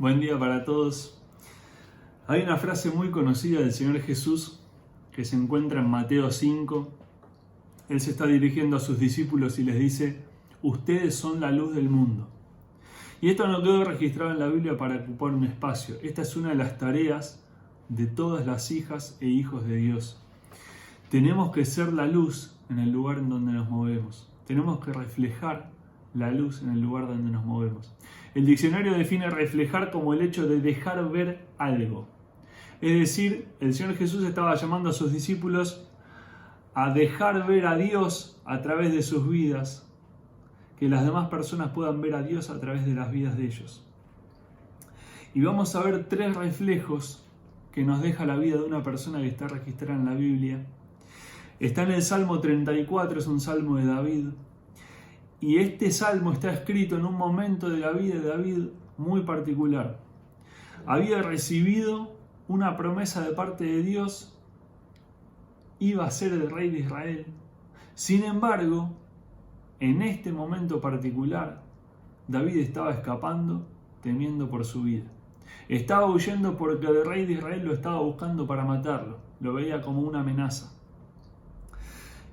Buen día para todos. Hay una frase muy conocida del Señor Jesús que se encuentra en Mateo 5. Él se está dirigiendo a sus discípulos y les dice: ustedes son la luz del mundo. Y esto no quedó registrado en la Biblia para ocupar un espacio. Esta es una de las tareas de todas las hijas e hijos de Dios. Tenemos que ser la luz en el lugar en donde nos movemos. Tenemos que reflejar la luz en el lugar donde nos movemos. El diccionario define reflejar como el hecho de dejar ver algo. Es decir, el Señor Jesús estaba llamando a sus discípulos a dejar ver a Dios a través de sus vidas, que las demás personas puedan ver a Dios a través de las vidas de ellos. Y vamos a ver 3 reflejos que nos deja la vida de una persona que está registrada en la Biblia. Está en el Salmo 34, es un salmo de David. Y este salmo está escrito en un momento de la vida de David muy particular. Había recibido una promesa de parte de Dios, iba a ser el rey de Israel. Sin embargo, en este momento particular, David estaba escapando, temiendo por su vida. Estaba huyendo porque el rey de Israel lo estaba buscando para matarlo. Lo veía como una amenaza.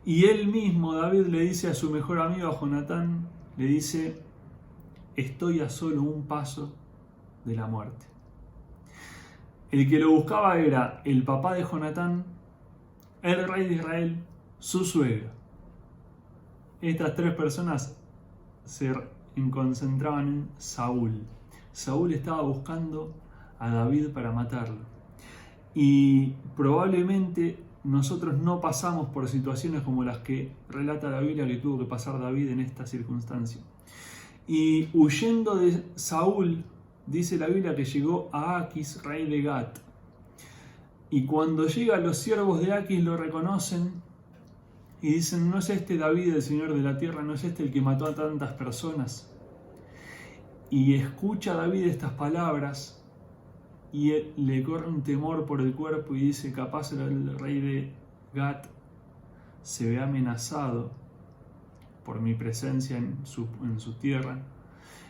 Y él mismo, David, le dice a su mejor amigo, a Jonatán, le dice: estoy a solo un paso de la muerte. El que lo buscaba era el papá de Jonatán, el rey de Israel, su suegro. Estas 3 personas se concentraban en Saúl. Saúl estaba buscando a David para matarlo. Y probablemente nosotros no pasamos por situaciones como las que relata la Biblia que tuvo que pasar David en esta circunstancia. Y huyendo de Saúl, dice la Biblia que llegó a Aquis, rey de Gat. Y cuando llega, los siervos de Aquis lo reconocen y dicen: ¿no es este David, el Señor de la tierra? ¿No es este el que mató a tantas personas? Y escucha David estas palabras y le corre un temor por el cuerpo y dice: capaz el rey de Gat se ve amenazado por mi presencia en su tierra.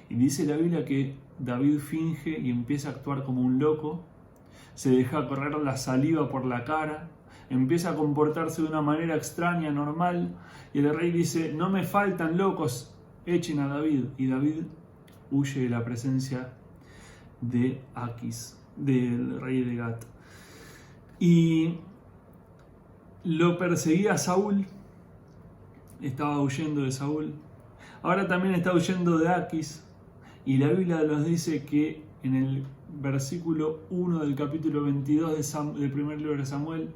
Y dice la Biblia que David finge y empieza a actuar como un loco, se deja correr la saliva por la cara, empieza a comportarse de una manera extraña, normal, y el rey dice: no me faltan locos, echen a David. Y David huye de la presencia de Aquis, del rey de Gat. Y lo perseguía Saúl, estaba huyendo de Saúl, ahora también está huyendo de Aquis, y la Biblia nos dice que en el versículo 1 del capítulo 22 del primer libro de Samuel,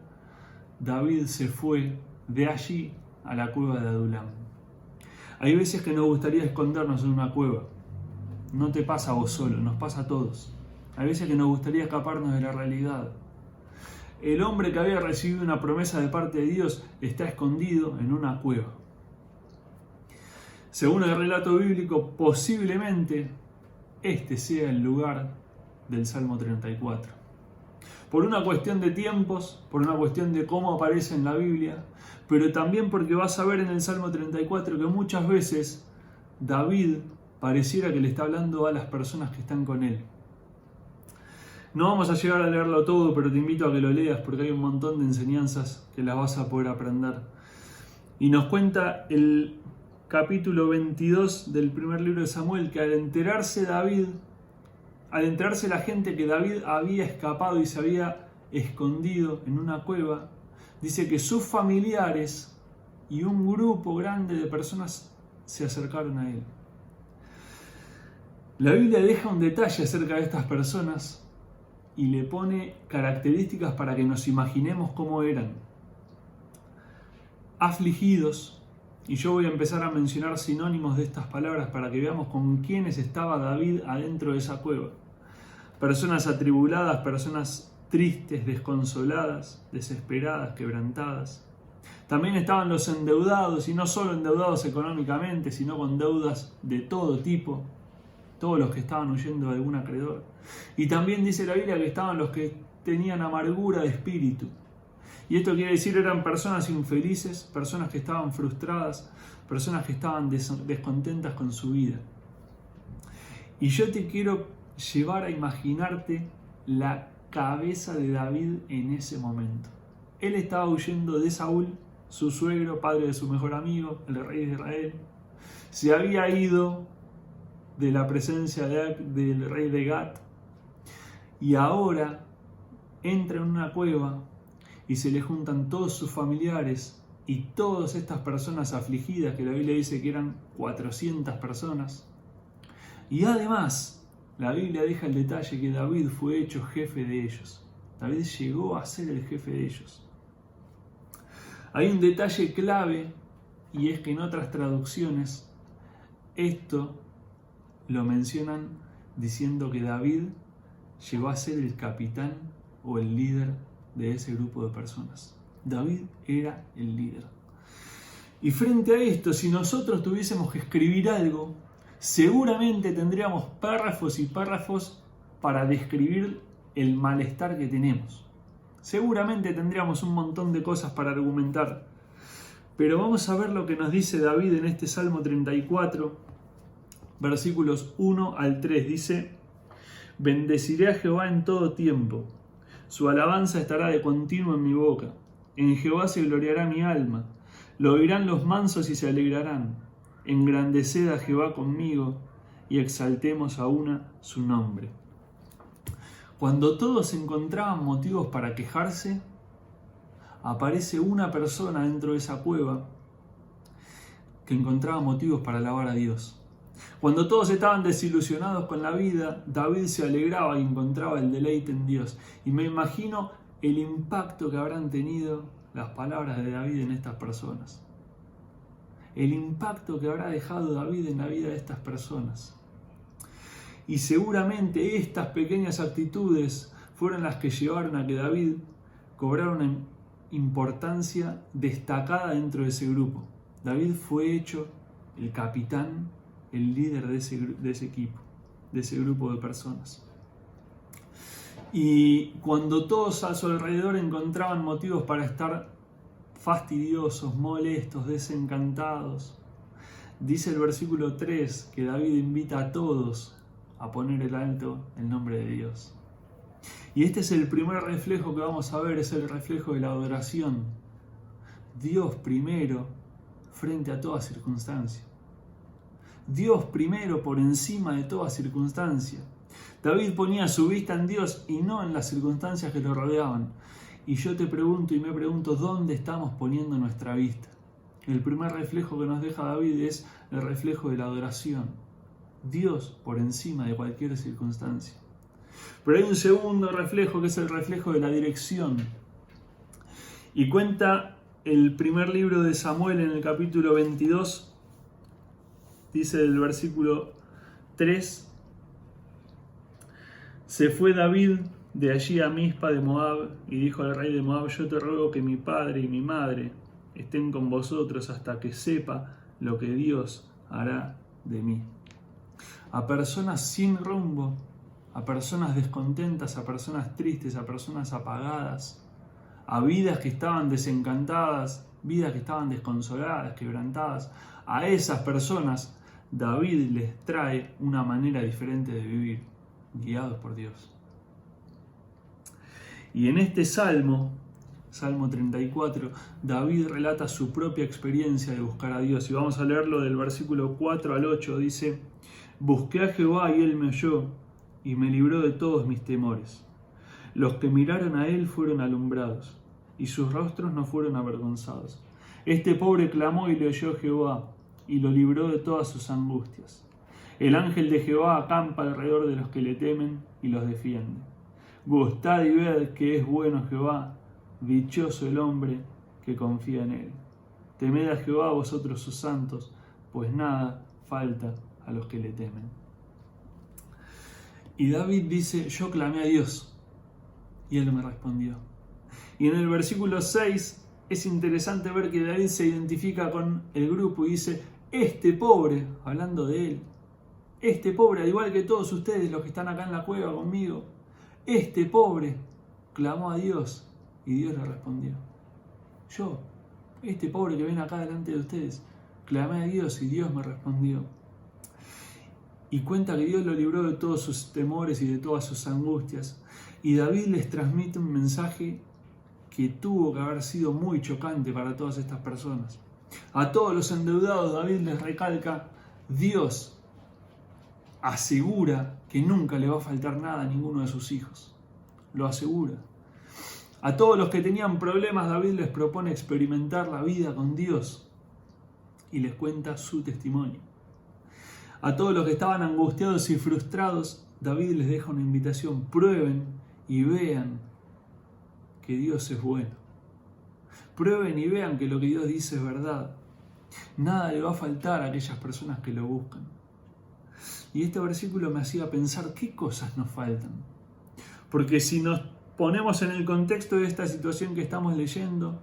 David se fue de allí a la cueva de Adulam. Hay veces que nos gustaría escondernos en una cueva. No te pasa a vos solo, nos pasa a todos. Hay veces que nos gustaría escaparnos de la realidad. El hombre que había recibido una promesa de parte de Dios está escondido en una cueva. Según el relato bíblico, posiblemente este sea el lugar del Salmo 34. Por una cuestión de tiempos, por una cuestión de cómo aparece en la Biblia, pero también porque vas a ver en el Salmo 34 que muchas veces David pareciera que le está hablando a las personas que están con él. No vamos a llegar a leerlo todo, pero te invito a que lo leas porque hay un montón de enseñanzas que las vas a poder aprender. Y nos cuenta el capítulo 22 del primer libro de Samuel que al enterarse la gente que David había escapado y se había escondido en una cueva, dice que sus familiares y un grupo grande de personas se acercaron a él. La Biblia deja un detalle acerca de estas personas y le pone características para que nos imaginemos cómo eran. Afligidos, y yo voy a empezar a mencionar sinónimos de estas palabras para que veamos con quiénes estaba David adentro de esa cueva. Personas atribuladas, personas tristes, desconsoladas, desesperadas, quebrantadas. También estaban los endeudados, y no solo endeudados económicamente, sino con deudas de todo tipo, todos los que estaban huyendo de algún acreedor. Y también dice la Biblia que estaban los que tenían amargura de espíritu. Y esto quiere decir eran personas infelices, personas que estaban frustradas, personas que estaban descontentas con su vida. Y yo te quiero llevar a imaginarte la cabeza de David en ese momento. Él estaba huyendo de Saúl, su suegro, padre de su mejor amigo, el rey de Israel. Se había ido de la presencia del rey de Gat y ahora entra en una cueva y se le juntan todos sus familiares y todas estas personas afligidas, que la Biblia dice que eran 400 personas. Y además, la Biblia deja el detalle que David fue hecho jefe de ellos. David llegó a ser el jefe de ellos. Hay un detalle clave, y es que en otras traducciones esto lo mencionan diciendo que David llegó a ser el capitán o el líder de ese grupo de personas. David era el líder. Y frente a esto, si nosotros tuviésemos que escribir algo, seguramente tendríamos párrafos y párrafos para describir el malestar que tenemos. Seguramente tendríamos un montón de cosas para argumentar. Pero vamos a ver lo que nos dice David en este Salmo 34, versículos 1 al 3. Dice: bendeciré a Jehová en todo tiempo. Su alabanza estará de continuo en mi boca. En Jehová se gloriará mi alma. Lo oirán los mansos y se alegrarán. Engrandeced a Jehová conmigo y exaltemos a una su nombre. Cuando todos encontraban motivos para quejarse, aparece una persona dentro de esa cueva que encontraba motivos para alabar a Dios. Cuando todos estaban desilusionados con la vida, David se alegraba y encontraba el deleite en Dios. Y me imagino el impacto que habrán tenido las palabras de David en estas personas. El impacto que habrá dejado David en la vida de estas personas. Y seguramente estas pequeñas actitudes fueron las que llevaron a que David cobrara una importancia destacada dentro de ese grupo. David fue hecho el capitán, el líder de ese equipo, de ese grupo de personas. Y cuando todos a su alrededor encontraban motivos para estar fastidiosos, molestos, desencantados, dice el versículo 3 que David invita a todos a poner en alto el nombre de Dios. Y este es el primer reflejo que vamos a ver, es el reflejo de la adoración. Dios primero frente a toda circunstancia. Dios primero por encima de toda circunstancia. David ponía su vista en Dios y no en las circunstancias que lo rodeaban. Y yo te pregunto y me pregunto, ¿dónde estamos poniendo nuestra vista? El primer reflejo que nos deja David es el reflejo de la adoración. Dios por encima de cualquier circunstancia. Pero hay un segundo reflejo que es el reflejo de la dirección. Y cuenta el primer libro de Samuel en el capítulo 22, dice del versículo 3: se fue David de allí a Mizpa de Moab y dijo al rey de Moab: yo te ruego que mi padre y mi madre estén con vosotros hasta que sepa lo que Dios hará de mí. A personas sin rumbo, a personas descontentas, a personas tristes, a personas apagadas, a vidas que estaban desencantadas, vidas que estaban desconsoladas, quebrantadas, a esas personas David les trae una manera diferente de vivir, guiados por Dios. Y en este Salmo 34, David relata su propia experiencia de buscar a Dios. Y vamos a leerlo del versículo 4 al 8. Dice: busqué a Jehová y él me oyó y me libró de todos mis temores. Los que miraron a él fueron alumbrados y sus rostros no fueron avergonzados. Este pobre clamó y le oyó Jehová y lo libró de todas sus angustias. El ángel de Jehová acampa alrededor de los que le temen y los defiende. Gustad y ved que es bueno Jehová, dichoso el hombre que confía en él. Temed a Jehová vosotros sus santos, pues nada falta a los que le temen. Y David dice: yo clamé a Dios y él me respondió. Y en el versículo 6 es interesante ver que David se identifica con el grupo y dice: este pobre, hablando de él, este pobre, al igual que todos ustedes los que están acá en la cueva conmigo, este pobre clamó a Dios y Dios le respondió. Yo, este pobre que ven acá delante de ustedes, clamé a Dios y Dios me respondió. y cuenta que Dios lo libró de todos sus temores y de todas sus angustias. Y David les transmite un mensaje que tuvo que haber sido muy chocante para todas estas personas. A todos los endeudados David les recalca: Dios asegura que nunca le va a faltar nada a ninguno de sus hijos. Lo asegura. A todos los que tenían problemas David les propone experimentar la vida con Dios y les cuenta su testimonio. A todos los que estaban angustiados y frustrados David les deja una invitación: prueben y vean que Dios es bueno. Prueben y vean que lo que Dios dice es verdad. Nada le va a faltar a aquellas personas que lo buscan. Y este versículo me hacía pensar qué cosas nos faltan. Porque si nos ponemos en el contexto de esta situación que estamos leyendo,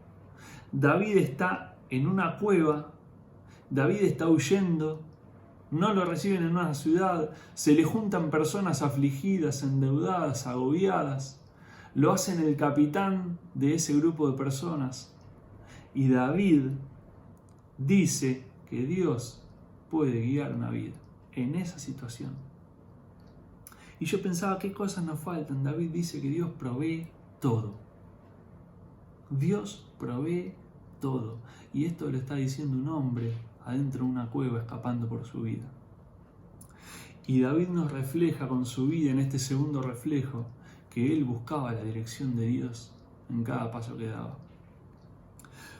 David está en una cueva, David está huyendo, no lo reciben en una ciudad, se le juntan personas afligidas, endeudadas, agobiadas, lo hacen el capitán de ese grupo de personas. Y David dice que Dios puede guiar una vida en esa situación. Y yo pensaba, ¿qué cosas nos faltan? David dice que Dios provee todo. Dios provee todo. Y esto lo está diciendo un hombre adentro de una cueva escapando por su vida. Y David nos refleja con su vida en este segundo reflejo que él buscaba la dirección de Dios en cada paso que daba.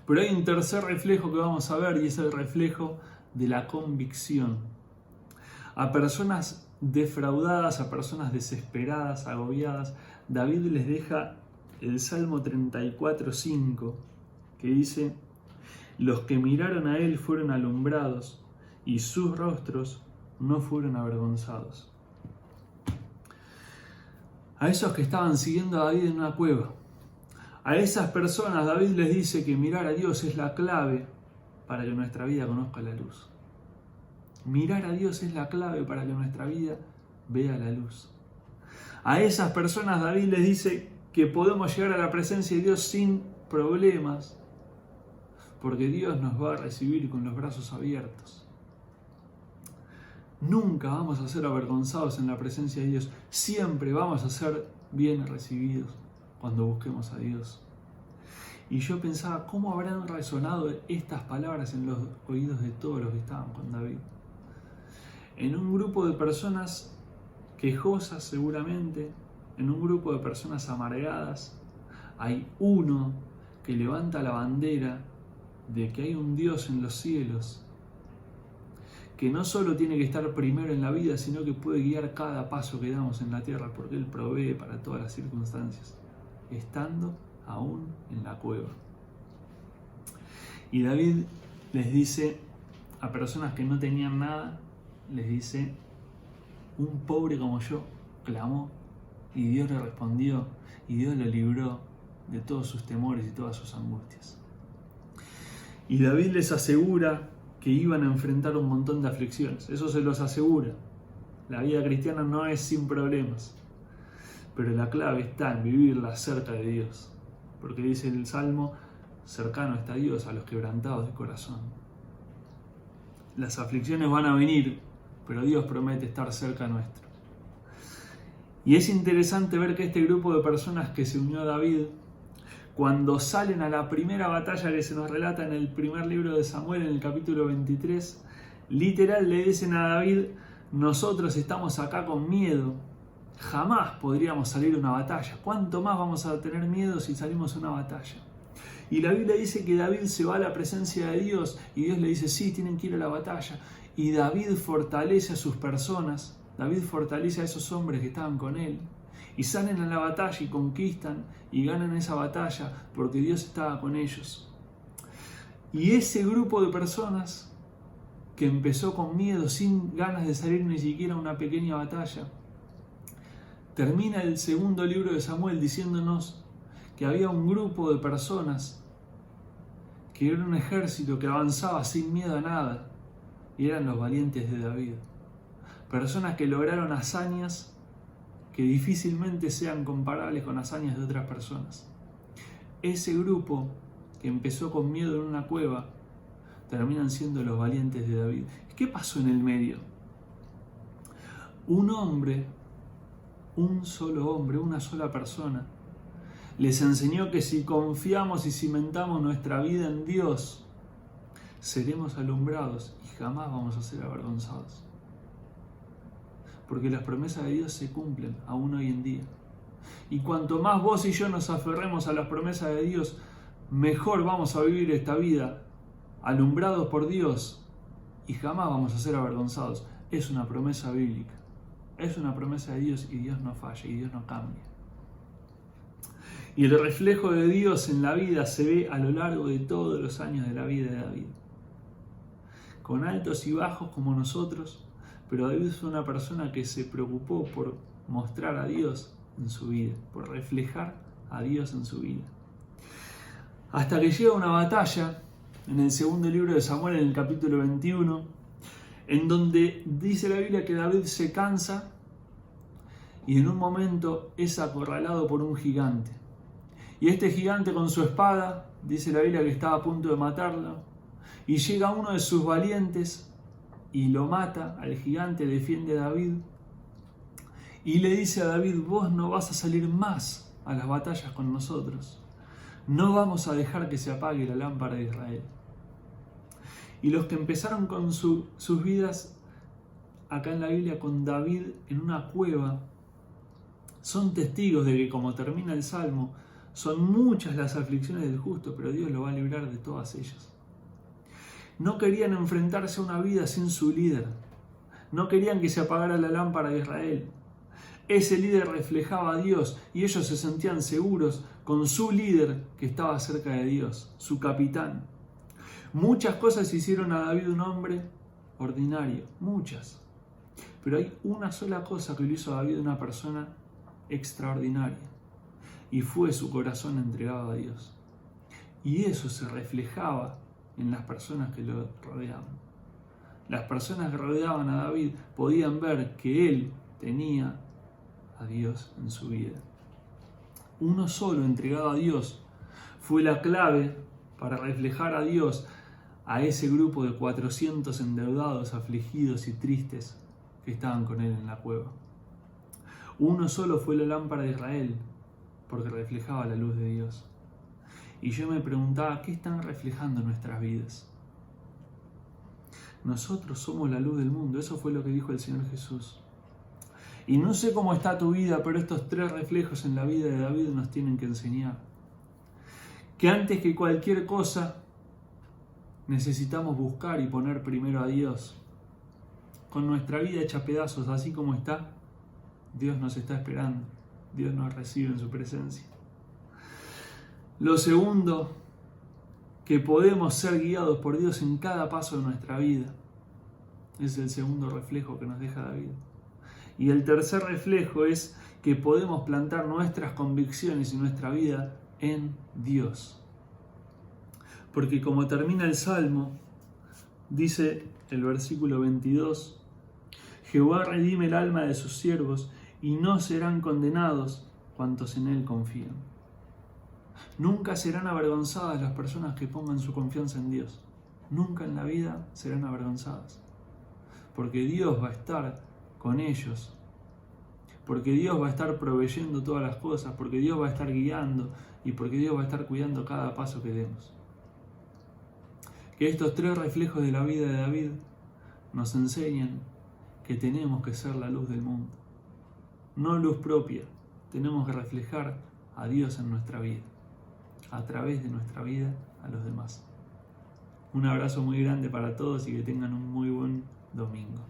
Pero hay un tercer reflejo que vamos a ver, y es el reflejo de la convicción. A personas defraudadas, a personas desesperadas, agobiadas, David les deja el Salmo 34:5, que dice: los que miraron a él fueron alumbrados, y sus rostros no fueron avergonzados. A esos que estaban siguiendo a David en una cueva, a esas personas David les dice que mirar a Dios es la clave para que nuestra vida conozca la luz. Mirar a Dios es la clave para que nuestra vida vea la luz. A esas personas David les dice que podemos llegar a la presencia de Dios sin problemas, porque Dios nos va a recibir con los brazos abiertos. Nunca vamos a ser avergonzados en la presencia de Dios. Siempre vamos a ser bien recibidos cuando busquemos a Dios. Y yo pensaba, ¿cómo habrán resonado estas palabras en los oídos de todos los que estaban con David? En un grupo de personas quejosas seguramente, en un grupo de personas amargadas, hay uno que levanta la bandera de que hay un Dios en los cielos, que no solo tiene que estar primero en la vida, sino que puede guiar cada paso que damos en la tierra, porque Él provee para todas las circunstancias, estando aún en la cueva. Y David les dice a personas que no tenían nada, les dice: un pobre como yo clamó y Dios le respondió, y Dios lo libró de todos sus temores y todas sus angustias. Y David les asegura que iban a enfrentar un montón de aflicciones. Eso se los asegura. La vida cristiana no es sin problemas, pero la clave está en vivirla cerca de Dios, porque dice el Salmo: cercano está Dios a los quebrantados de corazón. Las aflicciones van a venir, pero Dios promete estar cerca nuestro. Y es interesante ver que este grupo de personas que se unió a David, cuando salen a la primera batalla que se nos relata en el primer libro de Samuel, en el capítulo 23, literal le dicen a David: nosotros estamos acá con miedo, jamás podríamos salir a una batalla. ¿Cuánto más vamos a tener miedo si salimos a una batalla? Y la Biblia dice que David se va a la presencia de Dios y Dios le dice: sí, tienen que ir a la batalla. Y David fortalece a sus personas, David fortalece a esos hombres que estaban con él, y salen a la batalla y conquistan y ganan esa batalla porque Dios estaba con ellos. Y ese grupo de personas que empezó con miedo, sin ganas de salir ni siquiera a una pequeña batalla, termina el segundo libro de Samuel diciéndonos que había un grupo de personas que era un ejército que avanzaba sin miedo a nada, y eran los valientes de David. Personas que lograron hazañas que difícilmente sean comparables con hazañas de otras personas. Ese grupo que empezó con miedo en una cueva, terminan siendo los valientes de David. ¿Qué pasó en el medio? un hombre, un solo hombre, una sola persona, les enseñó que si confiamos y cimentamos nuestra vida en Dios, seremos alumbrados y jamás vamos a ser avergonzados. Porque las promesas de Dios se cumplen aún hoy en día. Y cuanto más vos y yo nos aferremos a las promesas de Dios, mejor vamos a vivir esta vida, alumbrados por Dios, y jamás vamos a ser avergonzados. Es una promesa bíblica, es una promesa de Dios, y Dios no falla, y Dios no cambia. Y el reflejo de Dios en la vida se ve a lo largo de todos los años de la vida de David. Con altos y bajos como nosotros, pero David fue una persona que se preocupó por mostrar a Dios en su vida, por reflejar a Dios en su vida. Hasta que llega una batalla, en el segundo libro de Samuel, en el capítulo 21, en donde dice la Biblia que David se cansa y en un momento es acorralado por un gigante. Y este gigante con su espada, dice la Biblia que estaba a punto de matarlo, y llega uno de sus valientes y lo mata al gigante, defiende a David, y le dice a David: vos no vas a salir más a las batallas con nosotros, no vamos a dejar que se apague la lámpara de Israel. Y los que empezaron con sus vidas acá en la Biblia con David en una cueva, son testigos de que, como termina el Salmo, son muchas las aflicciones del justo, pero Dios lo va a librar de todas ellas. No querían enfrentarse a una vida sin su líder. No querían que se apagara la lámpara de Israel. Ese líder reflejaba a Dios y ellos se sentían seguros con su líder que estaba cerca de Dios, su capitán. Muchas cosas hicieron a David un hombre ordinario, muchas. Pero hay una sola cosa que lo hizo a David una persona extraordinaria, y fue su corazón entregado a Dios. Y eso se reflejaba en las personas que lo rodeaban. Las personas que rodeaban a David podían ver que él tenía a Dios en su vida. Uno solo entregado a Dios fue la clave para reflejar a Dios a ese grupo de 400 endeudados, afligidos y tristes que estaban con él en la cueva. Uno solo fue la lámpara de Israel, porque reflejaba la luz de Dios. Y yo me preguntaba, ¿qué están reflejando nuestras vidas? Nosotros somos la luz del mundo, eso fue lo que dijo el Señor Jesús. Y no sé cómo está tu vida, pero estos 3 reflejos en la vida de David nos tienen que enseñar que antes que cualquier cosa necesitamos buscar y poner primero a Dios. Con nuestra vida hecha pedazos, así como está, Dios nos está esperando, Dios nos recibe en su presencia. Lo segundo, que podemos ser guiados por Dios en cada paso de nuestra vida. Es el segundo reflejo que nos deja David. Y el tercer reflejo es que podemos plantar nuestras convicciones y nuestra vida en Dios. Porque como termina el Salmo, dice el versículo 22, Jehová redime el alma de sus siervos y no serán condenados cuantos en él confían. Nunca serán avergonzadas las personas que pongan su confianza en Dios. Nunca en la vida serán avergonzadas. Porque Dios va a estar con ellos. Porque Dios va a estar proveyendo todas las cosas. Porque Dios va a estar guiando. Y porque Dios va a estar cuidando cada paso que demos. Que estos 3 reflejos de la vida de David nos enseñan que tenemos que ser la luz del mundo. No luz propia. Tenemos que reflejar a Dios en nuestra vida, a través de nuestra vida a los demás. Un abrazo muy grande para todos y que tengan un muy buen domingo.